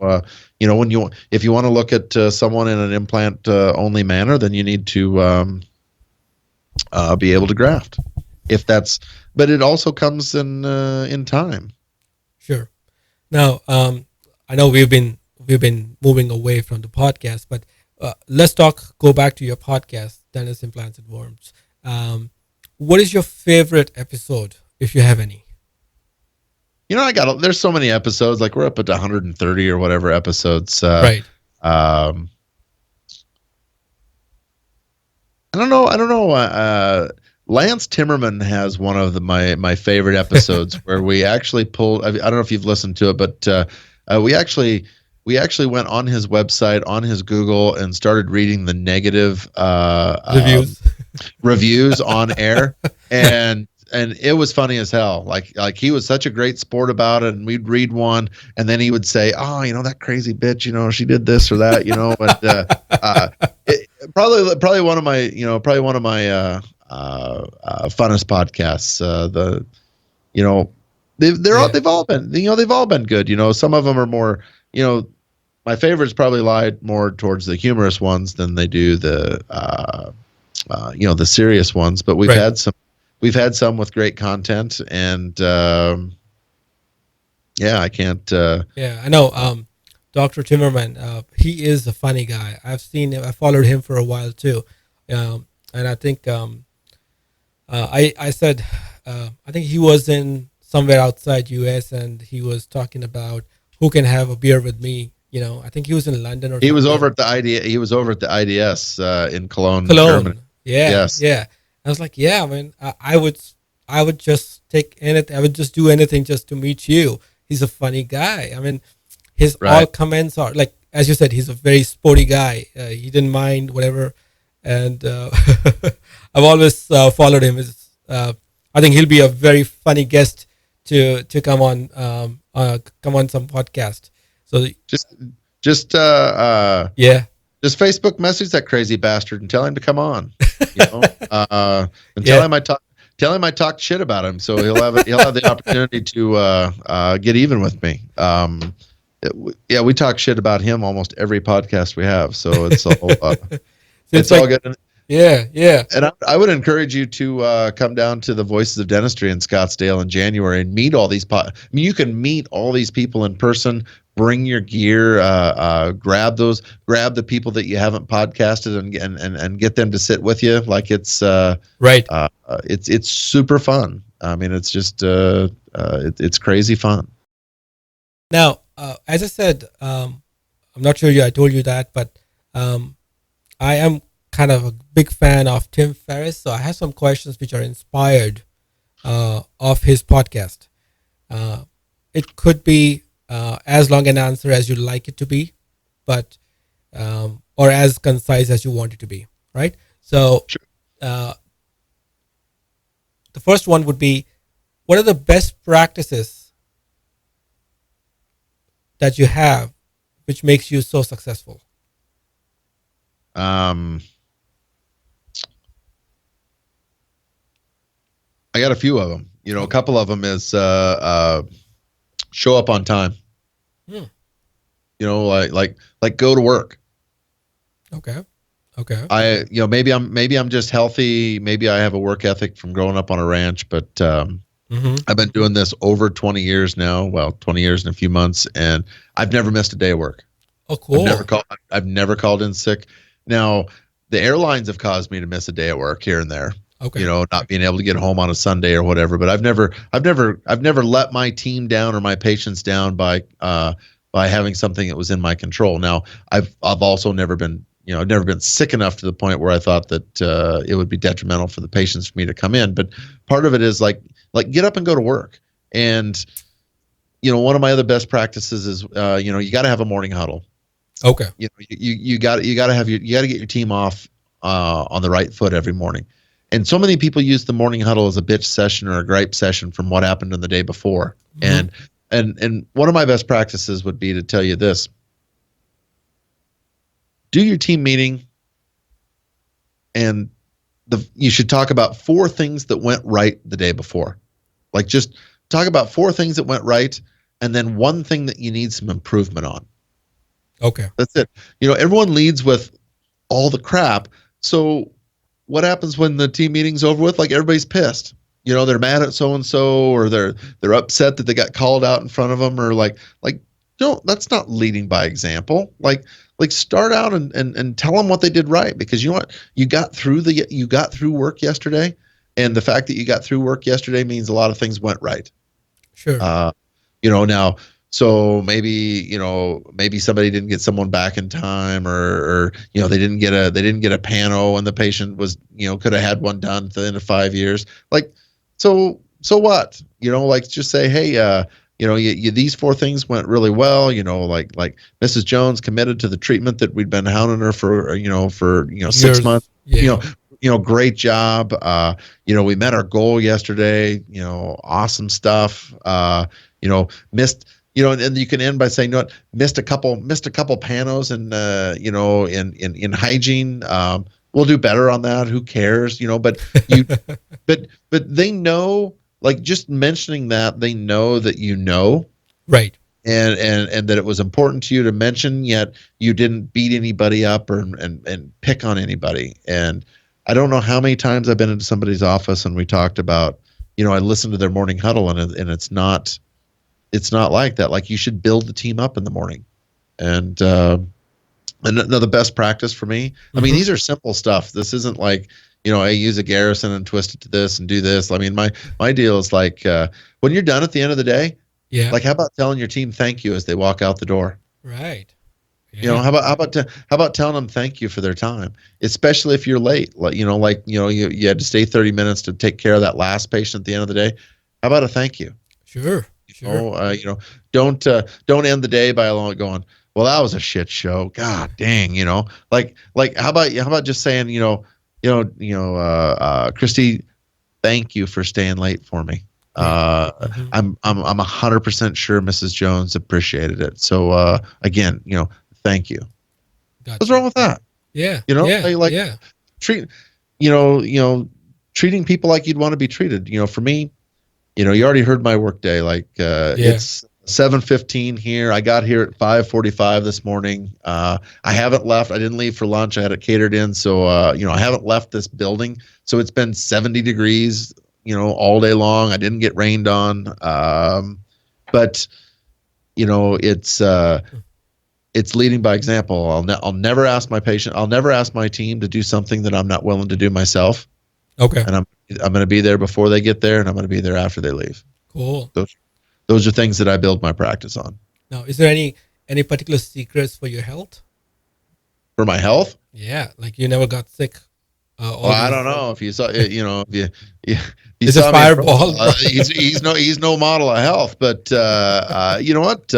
if you want to look at someone in an implant only manner, then you need to be able to graft. But it also comes in time. Sure. Now I know we've been moving away from the podcast, but let's go back to your podcast, Dentist Implants and Worms. What is your favorite episode, if you have any? There's so many episodes. Like we're up at 130 or whatever episodes. Right. I don't know. Lance Timmerman has one of my favorite episodes where we actually pulled. I don't know if you've listened to it, but we actually went on his website, on his Google, and started reading the negative reviews on air, and it was funny as hell. Like he was such a great sport about it, and we'd read one, and then he would say, "Oh, that crazy bitch, she did this or that, And probably one of my funnest podcasts. They've all been good. Some of them are more. My favorites probably lie more towards the humorous ones than they do the serious ones. But we've had some with great content, and I can't. I know. Dr. Timmerman, he is a funny guy. I followed him for a while too, and I think I said I think he was in somewhere outside US, and he was talking about who can have a beer with me. I think he was in London or. He was over at the IDS in Cologne, Germany. Yeah, yes. Yeah. I was like, yeah, man. I would just take anything. I would just do anything just to meet you. He's a funny guy. I mean, his all comments are like, as you said, he's a very sporty guy. He didn't mind whatever, and I've always followed him. I think he'll be a very funny guest to come on some podcast. So just Facebook message that crazy bastard and tell him to come on, and tell him I talked shit about him, so he'll have the opportunity to get even with me. We talk shit about him almost every podcast we have, so it's all it's all good. Yeah. And I would encourage you to come down to the Voices of Dentistry in Scottsdale in January and meet all these. You can meet all these people in person. Bring your gear. Grab the people that you haven't podcasted and get them to sit with you. Like it's right. It's super fun. I mean, it's just it's crazy fun. Now, as I said, I'm not sure I told you that, but I am kind of a big fan of Tim Ferriss, so I have some questions which are inspired of his podcast. It could be as long an answer as you'd like it to be, but or as concise as you want it to be, right? So, sure. The first one would be, what are the best practices that you have which makes you so successful? I got a few of them. A couple of them is show up on time. Like go to work. Okay. Maybe I'm just healthy. Maybe I have a work ethic from growing up on a ranch, but I've been doing this over 20 years now. Well, 20 years and a few months, and I've never missed a day of work. Oh, cool. I've never called in sick. Now, the airlines have caused me to miss a day at work here and there. Okay. Not being able to get home on a Sunday or whatever. But I've never let my team down or my patients down by having something that was in my control. Now, I've also never been sick enough to the point where I thought that it would be detrimental for the patients for me to come in. But part of it is like get up and go to work. And one of my other best practices is you got to have a morning huddle. Okay. You got to get your team off on the right foot every morning. And so many people use the morning huddle as a bitch session or a gripe session from what happened in the day before. And one of my best practices would be to tell you this. Do your team meeting, and you should talk about 4 things that went right the day before. Like, just talk about 4 things that went right, and then 1 thing that you need some improvement on. Okay. That's it. Everyone leads with all the crap. So what happens when the team meeting's over with? Like, everybody's pissed. They're mad at so-and-so, or they're upset that they got called out in front of them, or like, that's not leading by example. Like start out and tell them what they did right, because you got through work yesterday, and the fact that you got through work yesterday means a lot of things went right. Sure. Now, so maybe somebody didn't get someone back in time, or they didn't get a pano, and the patient was could have had one done at the end of 5 years. Like, so what? Just say, hey, these 4 things went really well. Like Mrs. Jones committed to the treatment that we'd been hounding her for 6 months. Yeah. Great job. We met our goal yesterday. Awesome stuff. Missed. And you can end by saying, missed a couple panos and in hygiene. We'll do better on that. Who cares? But they know. Like, just mentioning that, they know that right, and that it was important to you to mention, yet you didn't beat anybody up and pick on anybody. And I don't know how many times I've been into somebody's office and we talked about, I listened to their morning huddle, and it's not like that. Like, you should build the team up in the morning. And another best practice for me, I mean, these are simple stuff. This isn't like, I use a Garrison and twist it to this and do this. I mean, my deal is like, when you're done at the end of the day, like, how about telling your team thank you as they walk out the door? Right. Yeah. How about telling them thank you for their time, especially if you're late. You had to stay 30 minutes to take care of that last patient at the end of the day. How about a thank you? Sure. Don't end the day by going, well, that was a shit show. God dang, like how about just saying, Christy, thank you for staying late for me. I'm 100% sure Mrs. Jones appreciated it. So again, thank you. Gotcha. What's wrong with that? Yeah. Treating people like you'd want to be treated. For me, you already heard my work day. Like it's 7:15 here. I got here at 5:45 this morning. I haven't left. I didn't leave for lunch. I had it catered in. So, I haven't left this building. So it's been 70 degrees, all day long. I didn't get rained on. But it's leading by example. I'll never ask my patient. I'll never ask my team to do something that I'm not willing to do myself. Okay. And I'm going to be there before they get there, and I'm going to be there after they leave. Cool. Those are things that I build my practice on. Now, is there any particular secrets for your health? For my health? Yeah, like you never got sick. I don't know if you saw, if you it's saw a fireball. He's no model of health, but you know what?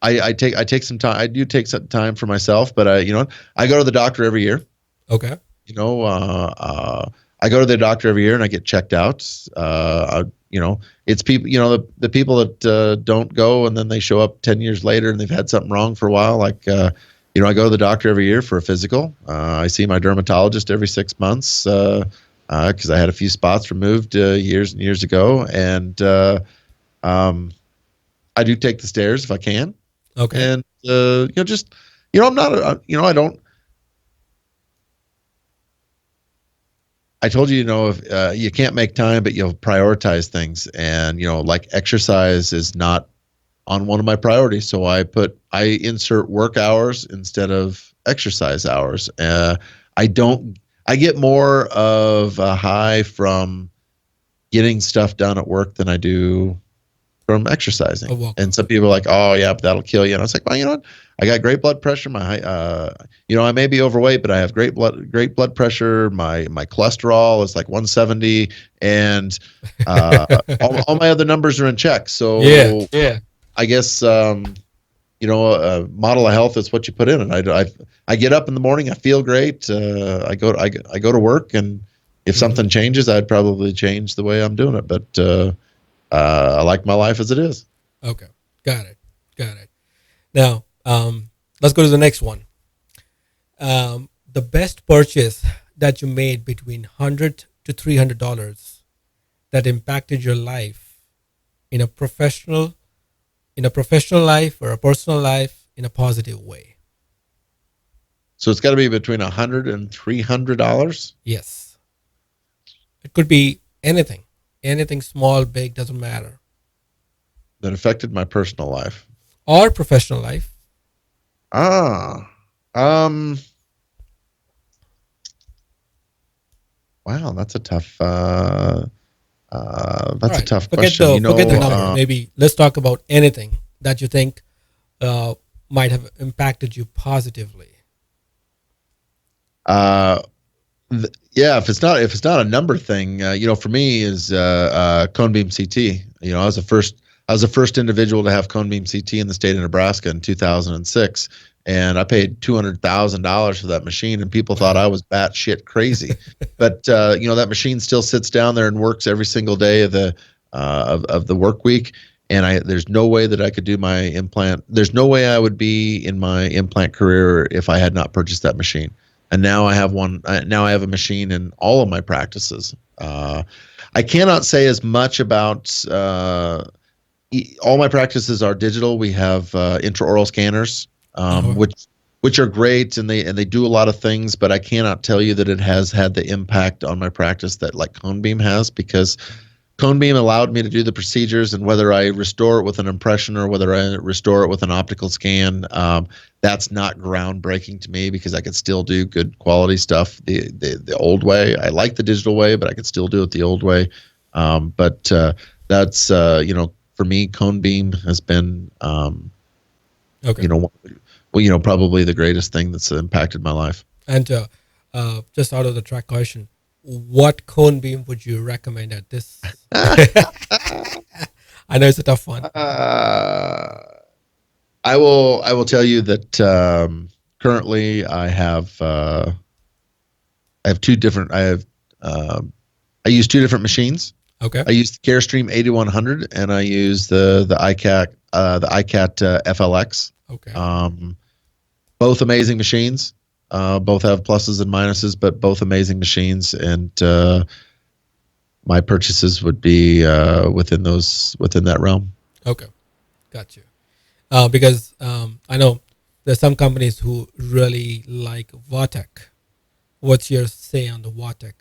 I take some time. I do take some time for myself, but I go to the doctor every year. Okay. I go to the doctor every year and I get checked out. It's people, the people that don't go and then they show up 10 years later and they've had something wrong for a while. Like, I go to the doctor every year for a physical. I see my dermatologist every 6 months because I had a few spots removed years and years ago. And I do take the stairs if I can. Okay. And, I'm not, I don't. I told you, if you can't make time, but you'll prioritize things. And, like exercise is not on one of my priorities. So I insert work hours instead of exercise hours. I get more of a high from getting stuff done at work than I do from exercising. And some people are like, oh yeah, but that'll kill you. And I was like, well, you know what? I got great blood pressure. I may be overweight, but I have great blood pressure. My cholesterol is like 170, and all my other numbers are in check. So yeah. I guess a model of health is what you put in it. I get up in the morning, I feel great. I go to work, and if something changes, I'd probably change the way I'm doing it. But I like my life as it is. Okay, got it. Now, let's go to the next one. The best purchase that you made between $100 to $300 that impacted your life in a professional life or a personal life in a positive way. So it's got to be between $100 and $300. Yes, it could be anything small, big, doesn't matter. That affected my personal life or professional life. Wow, that's a tough. A tough question. Forget the number. Maybe let's talk about anything that you think might have impacted you positively. If it's not a number thing, for me is cone beam CT. I was the first individual to have cone beam CT in the state of Nebraska in 2006, and I paid $200,000 for that machine, and people thought I was batshit crazy. But that machine still sits down there and works every single day of the work week. And there's no way that I could do my implant. There's no way I would be in my implant career if I had not purchased that machine. And now I have one. Now I have a machine in all of my practices. I cannot say as much about. All my practices are digital. We have intraoral scanners, which are great, and they do a lot of things. But I cannot tell you that it has had the impact on my practice that like cone beam has, because cone beam allowed me to do the procedures, and whether I restore it with an impression or whether I restore it with an optical scan, that's not groundbreaking to me, because I could still do good quality stuff the old way. I like the digital way, but I could still do it the old way. But that's for me, cone beam has been probably the greatest thing that's impacted my life. And just out of the track question, what cone beam would you recommend at this? I know it's a tough one. I will tell you that currently I have two different. I use two different machines. Okay. I use the Carestream 8100 and I use the iCat FLX. Okay. Both amazing machines. Both have pluses and minuses, but both amazing machines. And my purchases would be within that realm. Okay, got you. Because I know there's some companies who really like Vatek. What's your say on the Vatek?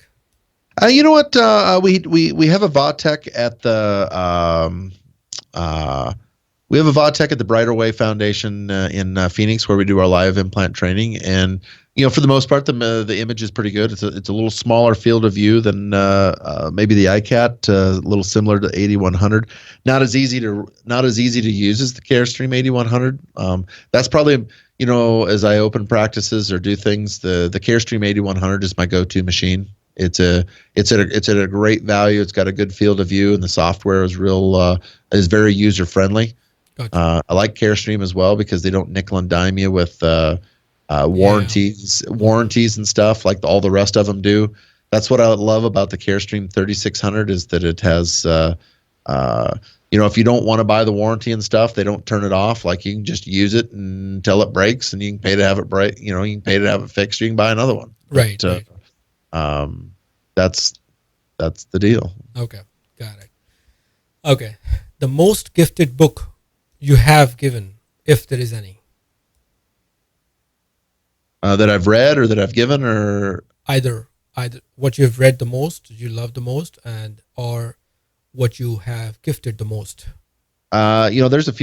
You know what? We have a Vatek at the we have a Vatek at the Brighter Way Foundation in Phoenix, where we do our live implant training. And for the most part, the image is pretty good. It's a little smaller field of view than maybe the iCat, a little similar to 8100. Not as easy to use as the Carestream 8100. That's probably as I open practices or do things, the Carestream 8100 is my go-to machine. It's at a great value. It's got a good field of view, and the software is is very user friendly. Gotcha. I like Carestream as well because they don't nickel and dime you with warranties and stuff like all the rest of them do. That's what I love about the Carestream 3600 is that it has, if you don't want to buy the warranty and stuff, they don't turn it off. Like you can just use it until it breaks, and you can pay to have it break. You can pay to have it fixed. You can buy another one. Right. But, that's the deal. Okay, got it. Okay, the most gifted book you have given, if there is any. That I've read or that I've given, or Either what you've read the most, you love the most, or what you have gifted the most. there's a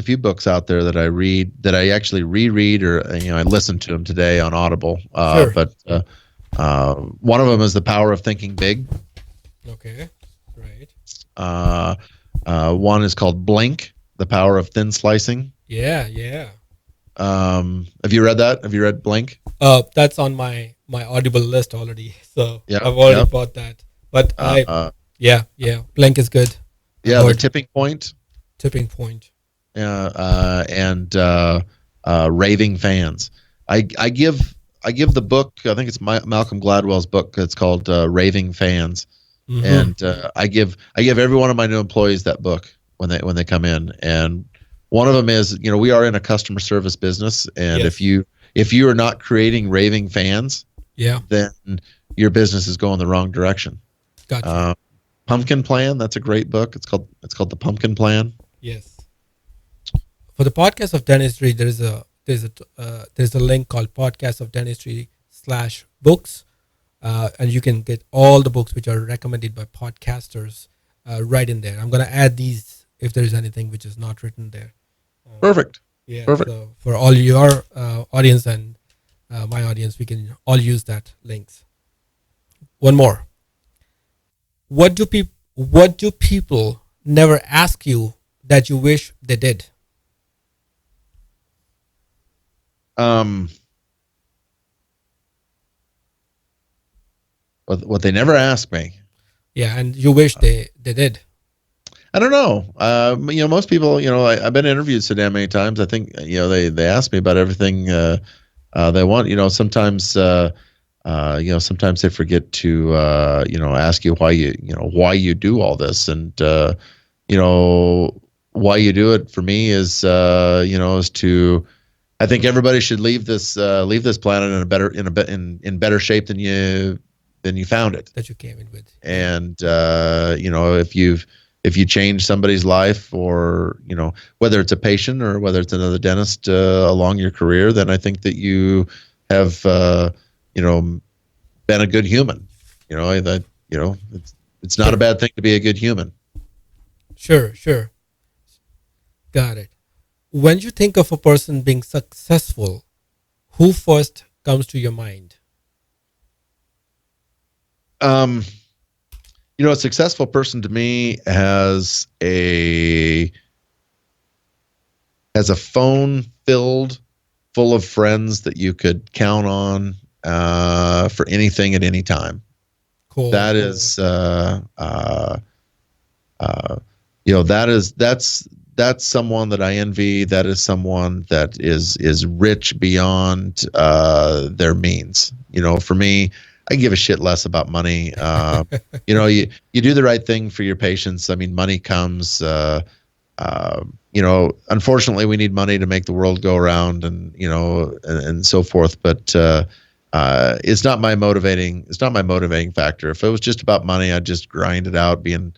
few books out there that I read that I actually reread, or I listened to them today on Audible. Sure. But one of them is The Power of Thinking Big. Okay, right. One is called Blink: The Power of Thin Slicing. Yeah. Have you read that? Have you read Blink? That's on my Audible list already. So Yeah, I've already yeah. bought that. But yeah. Blank is good. Yeah, The Tipping Point. Tipping Point. And Raving Fans. I give the book. I think it's Malcolm Gladwell's book. It's called Raving Fans, Mhm. and I give every one of my new employees that book when they come in. And one of them is, we are in a customer service business, and Yes. if you are not creating raving fans, Yeah, then your business is going the wrong direction. gotcha. Pumpkin Plan. That's a great book. It's called The Pumpkin Plan. Yes. For the podcast of dentistry, there's a link called podcast of dentistry/books, and you can get all the books which are recommended by podcasters right in there. I'm gonna add these if there is anything which is not written there. Perfect. Yeah. Perfect. So for all your audience and my audience, we can all use that links. One more. What do people never ask you that you wish they did? What they never ask me. Yeah, and you wish they did. I don't know. Most people, I've been interviewed so damn many times. I think, they ask me about everything they want. Sometimes, sometimes they forget to, ask you why you do all this, and why you do it. For me is, is to. I think everybody should leave this planet in better shape than you found it. That you came in with. And if you change somebody's life, or whether it's a patient or whether it's another dentist along your career, then I think that you have been a good human. It's not a bad thing to be a good human. Sure. Got it. When you think of a person being successful, who first comes to your mind? A successful person to me has a phone full of friends that you could count on for anything at any time. Cool. That is, that's someone that I envy. That is someone that is rich beyond their means. For me, I give a shit less about money. You do the right thing for your patients. I mean, money comes. Unfortunately, we need money to make the world go around, and so forth. But it's not my motivating. It's not my motivating factor. If it was just about money, I'd just grind it out, and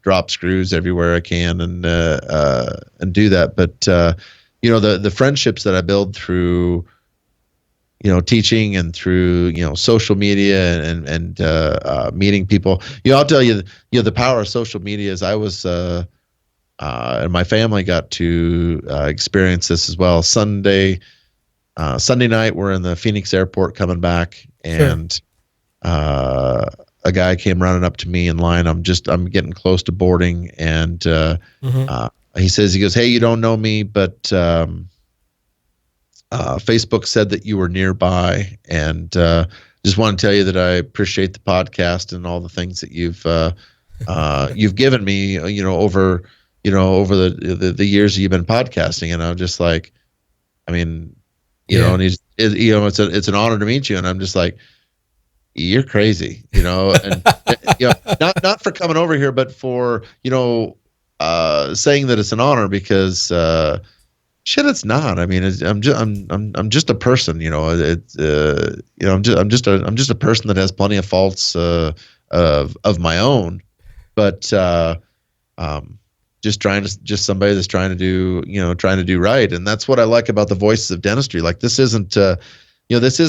drop screws everywhere I can, and do that. But the friendships that I build through teaching and through social media and meeting people. I'll tell you, the power of social media is I was and my family got to experience this as well. Sunday night, we're in the Phoenix airport coming back, and a guy came running up to me in line. I'm getting close to boarding, and he goes, "Hey, you don't know me, but Facebook said that you were nearby, and just want to tell you that I appreciate the podcast and all the things that you've given me, over the years that you've been podcasting." And I'm just like, and it's an honor to meet you. And I'm just like, you're crazy, and not for coming over here, but for saying that it's an honor, because shit, it's not. I mean, I'm just a person, I'm just a person that has plenty of faults of my own, but just somebody that's trying to do right. And that's what I like about the Voices of Dentistry. Like, this isn't this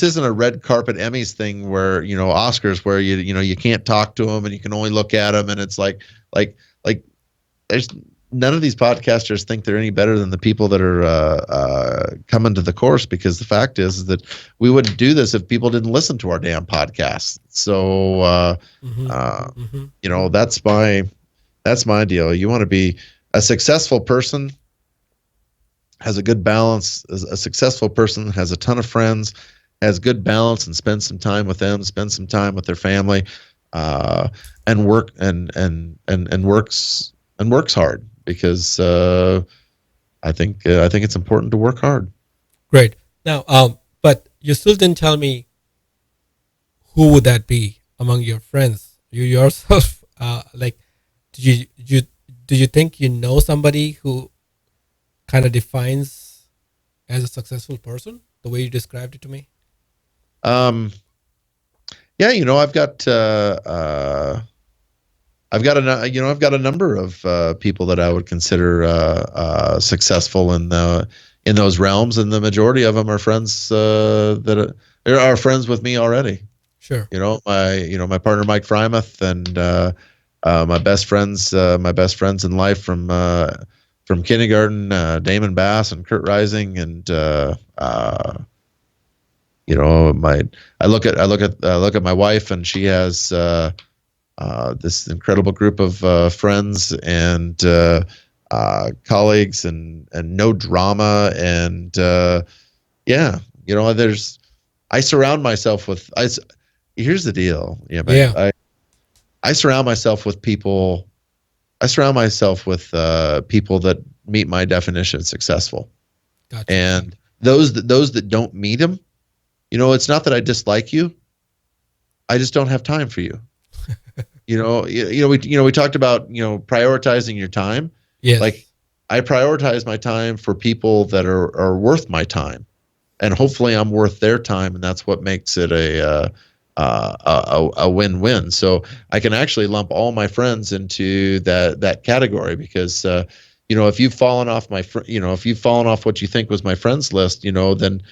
isn't a red carpet Emmys thing where, Oscars, where you can't talk to them and you can only look at them, and it's like there's none of these podcasters think they're any better than the people that are coming to the course, because the fact is that we wouldn't do this if people didn't listen to our damn podcast. So that's my deal. You want to be a successful person, has a good balance. A successful person has a ton of friends, has good balance, and spend some time with them, spend some time with their family, and work and works hard, because I think it's important to work hard. Great. Now, but you still didn't tell me who would that be among your friends. You yourself, did you think somebody who kind of defines as a successful person the way you described it to me? Yeah, I've got a number of people that I would consider successful in those realms, and the majority of them are friends that are friends with me already. Sure. My partner Mike Frymouth, and my best friends in life from kindergarten, Damon Bass and Kurt Rising, and I look at my wife, and she has this incredible group of friends and colleagues, and no drama, and I surround myself with. Here's the deal. I surround myself with people. I surround myself with people that meet my definition of successful. Gotcha. And those that don't meet them, it's not that I dislike you. I just don't have time for you. We talked about prioritizing your time. Yes. Like, I prioritize my time for people that are worth my time, and hopefully I'm worth their time, and that's what makes it a win-win. So I can actually lump all my friends into that category, because if you've fallen off if you've fallen off what you think was my friends list, then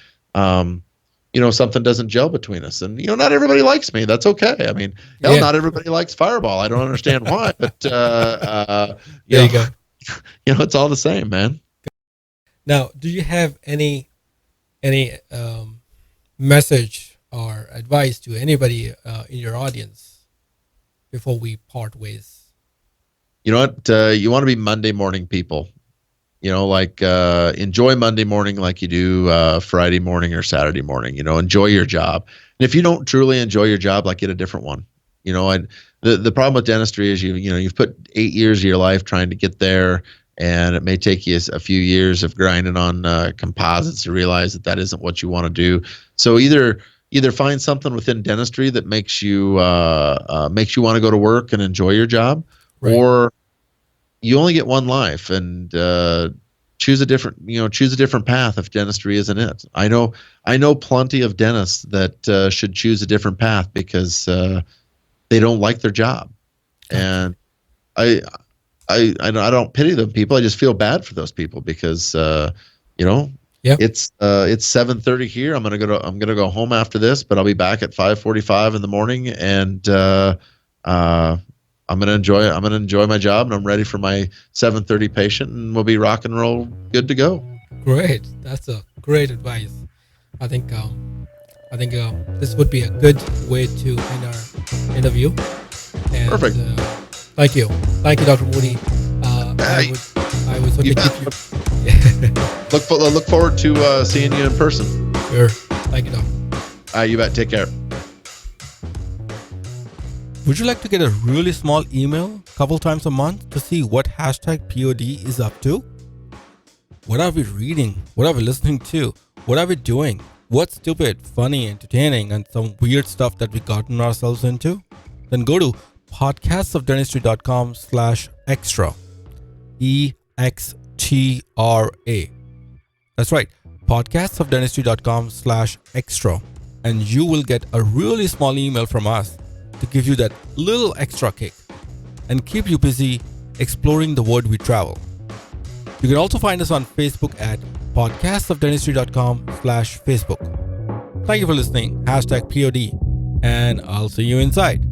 something doesn't gel between us, and not everybody likes me. That's okay. I mean, not everybody likes Fireball. I don't understand why, but there you go. It's all the same, man. Now, do you have any message or advice to anybody in your audience before we part ways? You know what? You want to be Monday morning people. Enjoy Monday morning like you do Friday morning or Saturday morning. Enjoy your job. And if you don't truly enjoy your job, get a different one. The problem with dentistry is you've put 8 years of your life trying to get there, and it may take you a few years of grinding on composites to realize that isn't what you want to do. So either find something within dentistry that makes you want to go to work and enjoy your job, right, or you only get one life, and choose a different path if dentistry isn't it. I know plenty of dentists that should choose a different path because they don't like their job, and I don't pity them people. I just feel bad for those people, because it's 7:30 here. I'm gonna go home after this, but I'll be back at 5:45 in the morning, and I'm gonna enjoy my job, and I'm ready for my 7:30 patient, and we'll be rock and roll, good to go. Great, that's a great advice. I think this would be a good way to end our interview. And, perfect. Thank you, Dr. Moody. I was hoping to keep you. Look forward to seeing you in person. Sure. Thank you, Doctor. You bet. Take care. Would you like to get a really small email a couple times a month to see what #POD is up to? What are we reading? What are we listening to? What are we doing? what's stupid, funny, entertaining, and some weird stuff that we've gotten ourselves into? Then go to podcastsofdentistry.com/extra. EXTRA. That's right, podcastsofdentistry.com/extra. And you will get a really small email from us to give you that little extra kick and keep you busy exploring the world we travel. You can also find us on Facebook at podcastsofdentistry.com/Facebook. Thank you for listening. #POD. And I'll see you inside.